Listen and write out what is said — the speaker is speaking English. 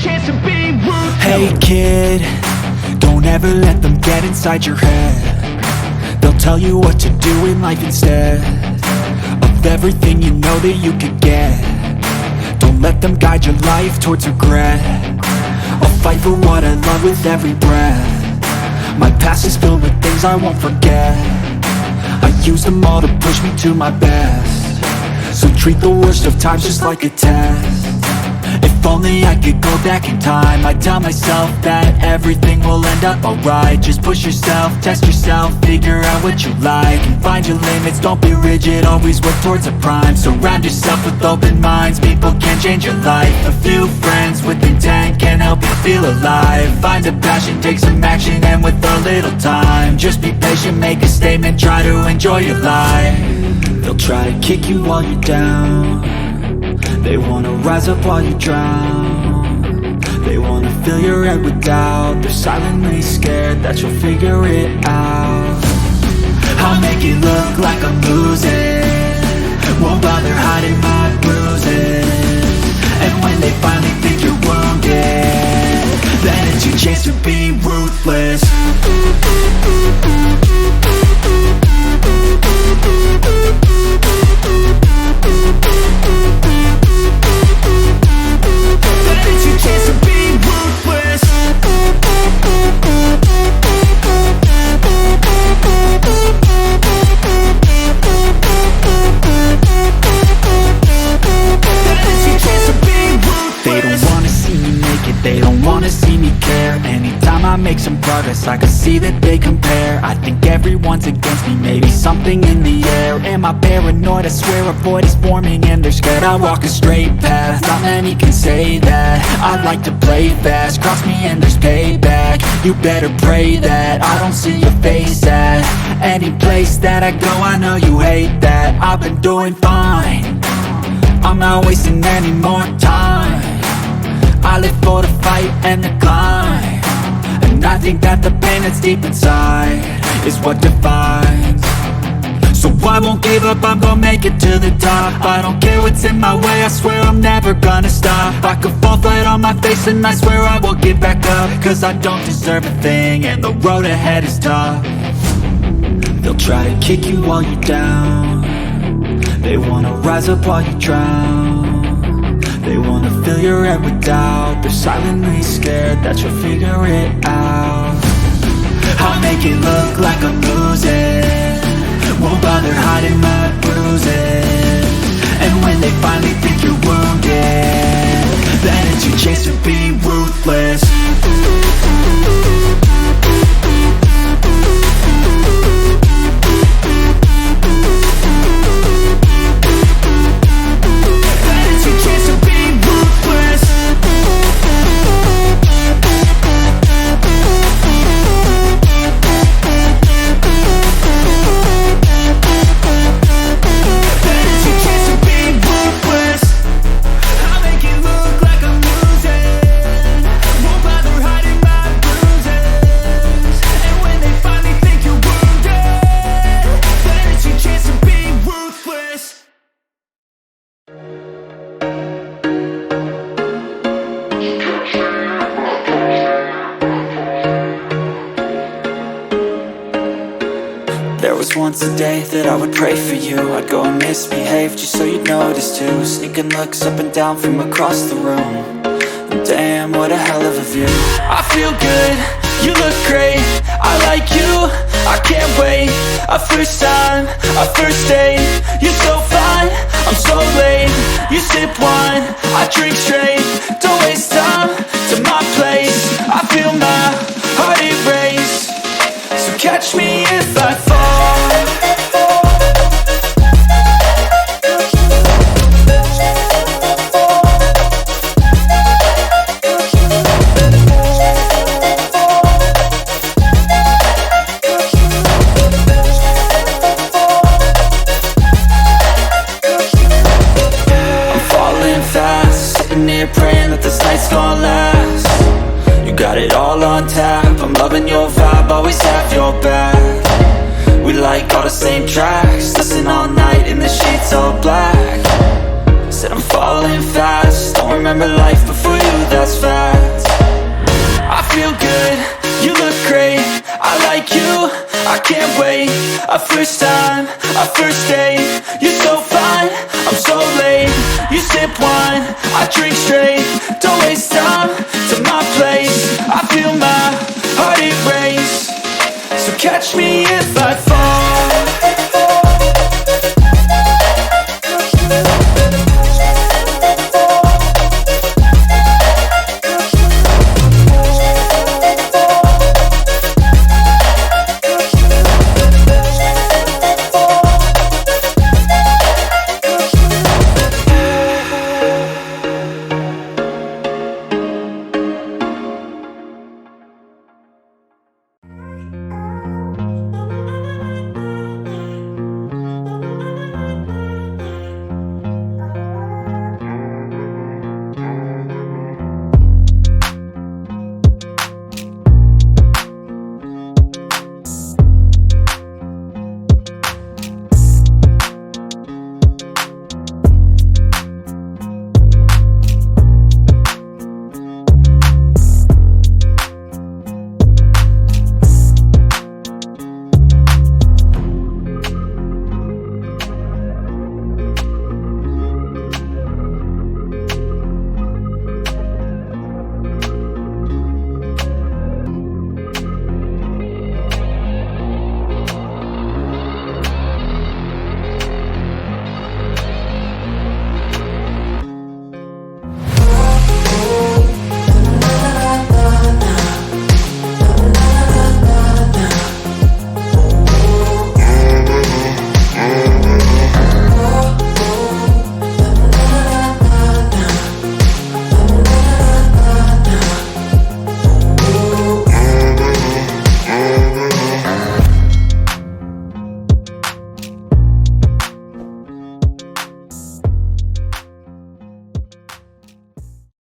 chance to be ruthless. Hey kid, don't ever let them get inside your head. They'll tell you what to do in life instead of everything you know that you could get. Don't let them guide your life towards regret. I'll fight for what I love with every breath. My past is filled with things I won't forget. I use them all to push me to my best. So treat the worst of times just like a test. If only I could go back in time, I'd tell myself that everything will end up alright. Just push yourself, test yourself, figure out what you like, and find your limits, don't be rigid, always work towards a prime. Surround yourself with open minds, people can change your life. A few friends with intent can help you feel alive. Find a passion, take some action, and with a little time, just be patient, make a statement, try to enjoy your life. They'll try to kick you while you're down. They wanna rise up while you drown. They wanna fill your head with doubt. They're silently scared that you'll figure it out. I'll make it look like I'm losing, won't bother hiding my bruises. And when they finally think you're wounded, then it's your chance to be ruthless. They don't wanna see me care. Anytime I make some progress, I can see that they compare. I think everyone's against me, maybe something in the air. Am I paranoid? I swear a void is forming and they're scared. I walk a straight path, not many can say that. I like to play fast, cross me and there's payback. You better pray that I don't see your face at any place that I go. I know you hate that. I've been doing fine, I'm not wasting any more time. I live for the fight and the climb, and I think that the pain that's deep inside is what defines. So I won't give up, I'm gonna make it to the top. I don't care what's in my way, I swear I'm never gonna stop. I could fall flat on my face and I swear I will get back up, cause I don't deserve a thing and the road ahead is tough. They'll try to kick you while you're down. They wanna rise up while you drown. They wanna fill your head with doubt. They're silently scared that you'll figure it out. I'll make it look like I'm losing, won't bother hiding my bruises. And when they finally think you're wounded, then it's your chance to be ruthless. There was once a day that I would pray for you. I'd go and misbehave just so you'd notice too. Sneaking looks up and down from across the room. And damn, what a hell of a view. I feel good, you look great, I like you, I can't wait. A first time, a first date, you're so fine, I'm so late. You sip wine, I drink straight. Don't waste time to my place. I feel my heart erase. So catch me if I fall. Praying that this night's gonna last. You got it all on tap, I'm loving your vibe, always have your back. We like all the same tracks, listen all night in the sheets all black. Said I'm falling fast, don't remember life before you, that's fact. like you, I can't wait. A first time, a first date. You're so fine, I'm so late. You sip wine, I drink straight. Don't waste time to my place. I feel my heart erase. So catch me if I fall.